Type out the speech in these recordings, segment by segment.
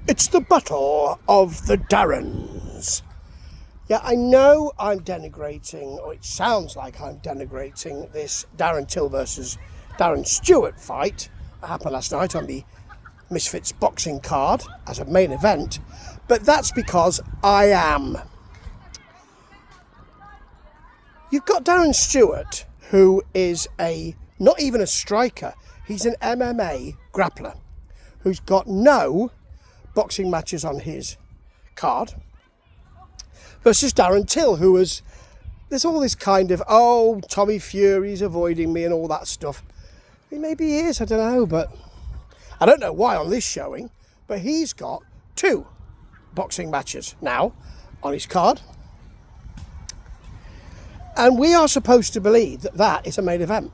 It's the Battle of the Darrens. Yeah, I know I'm denigrating, or it sounds like I'm denigrating this Darren Till versus Darren Stewart fight that happened last night on the Misfits boxing card as a main event, but that's because I am. You've got Darren Stewart, who is not even a striker, he's an MMA grappler who's got no boxing matches on his card, versus Darren Till, there's all this kind of, Tommy Fury's avoiding me and all that stuff. Maybe he is, I don't know, but I don't know why on this showing, but he's got 2 boxing matches now on his card. And we are supposed to believe that that is a main event.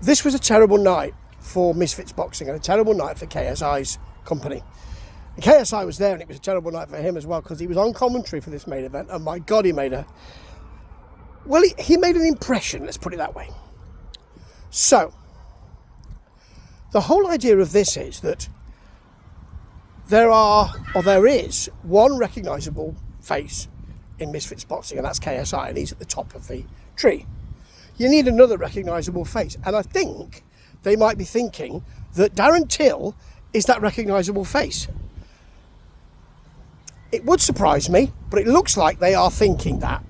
This was a terrible night for Misfits Boxing and a terrible night for KSI's company. And KSI was there and it was a terrible night for him as well because he was on commentary for this main event and my God, he made an impression, let's put it that way. So, the whole idea of this is that there is one recognisable face in Misfits Boxing, and that's KSI, and he's at the top of the tree. You need another recognisable face, and I think they might be thinking that Darren Till is that recognisable face. It would surprise me, but it looks like they are thinking that.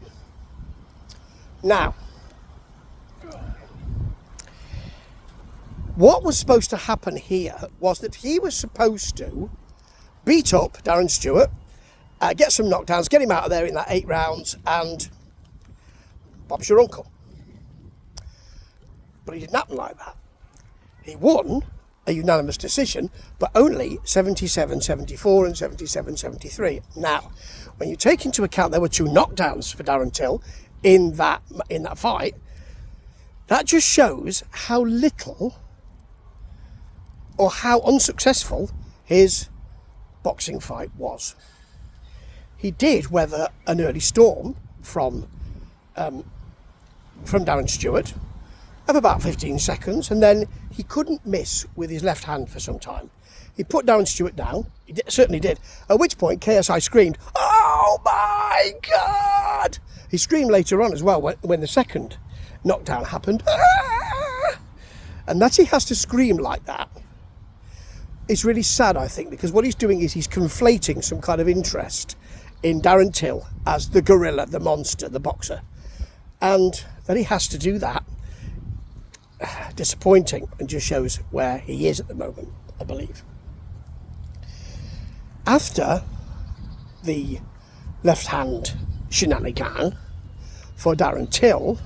Now, what was supposed to happen here was that he was supposed to beat up Darren Stewart, get some knockdowns, get him out of there in that 8 rounds, and Bob's your uncle. But it didn't happen like that. He won a unanimous decision, but only 77-74 and 77-73. Now, when you take into account there were 2 knockdowns for Darren Till in that fight, that just shows how little or how unsuccessful his boxing fight was. He did weather an early storm from Darren Stewart of about 15 seconds, and then he couldn't miss with his left hand for some time. He put Darren Stewart down, certainly did, at which point KSI screamed, "Oh my God!" He screamed later on as well when the second knockdown happened. "Ah!" And that he has to scream like that, it's really sad, I think, because what he's doing is he's conflating some kind of interest in Darren Till as the gorilla, the monster, the boxer. And that he has to do that, disappointing, and just shows where he is at the moment, I believe. After the left-hand shenanigan for Darren Till,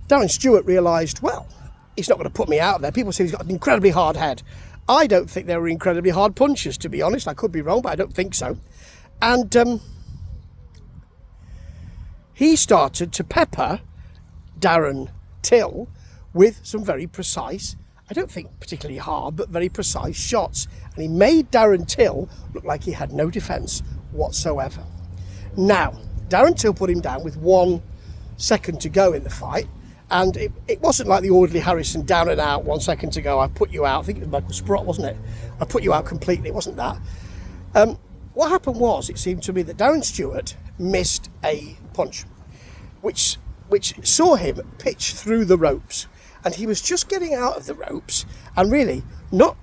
Darren Stewart realised, well, he's not going to put me out there. People say he's got an incredibly hard head. I don't think they were incredibly hard punches, to be honest. I could be wrong, but I don't think so. And he started to pepper Darren Till with some very precise, I don't think particularly hard, but very precise shots. And he made Darren Till look like he had no defence whatsoever. Now, Darren Till put him down with 1 second to go in the fight. And it wasn't like the orderly Harrison down and out, 1 second to go, I put you out. I think it was Michael Sprott, wasn't it? I put you out completely. It wasn't that. What happened was, it seemed to me that Darren Stewart missed a punch, which saw him pitch through the ropes. And he was just getting out of the ropes and really not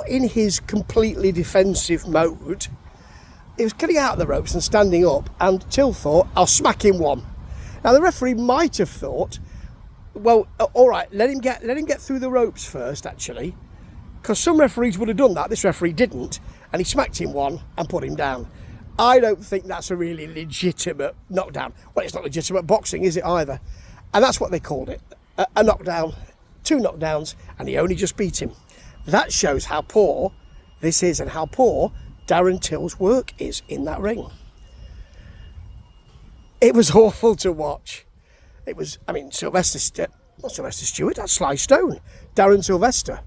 in his completely defensive mode. He was getting out of the ropes and standing up, and Till thought, I'll smack him 1. Now the referee might have thought, well, all right, let him get through the ropes first, actually, because some referees would have done that. This referee didn't, and he smacked him 1 and put him down. I don't think that's a really legitimate knockdown. Well, it's not legitimate boxing, is it either? And that's what they called it, a knockdown, 2 knockdowns, and he only just beat him. That shows how poor this is and how poor Darren Till's work is in that ring. It was awful to watch. It was, not Sylvester Stewart, that's Sly Stone. Darren Sylvester.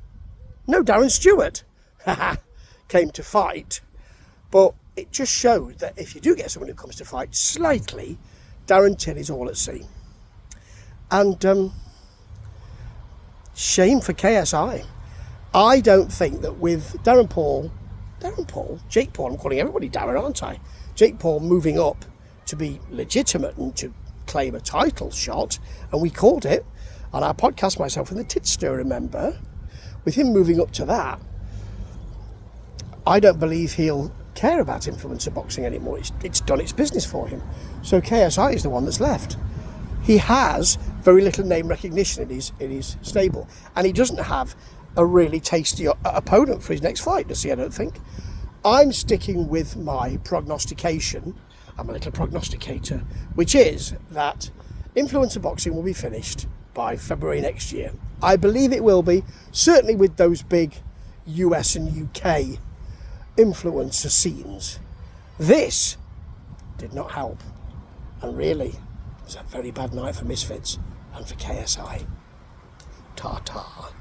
No, Darren Stewart came to fight. But it just showed that if you do get someone who comes to fight slightly, Darren Till is all at sea. And shame for KSI. I don't think that with Jake Paul, I'm calling everybody Darren, aren't I? Jake Paul moving up to be legitimate and to claim a title shot, and we called it on our podcast, myself and the Titster, remember? With him moving up to that, I don't believe he'll care about influencer boxing anymore. It's done its business for him. So KSI is the one that's left. He has very little name recognition in his stable, and he doesn't have a really tasty opponent for his next fight, does he? I don't think. I'm sticking with my prognostication. I'm a little prognosticator, which is that influencer boxing will be finished by February next year. I believe it will be, certainly with those big US and UK influencer scenes. This did not help, and really it was a very bad night for Misfits and for KSI. Ta-ta.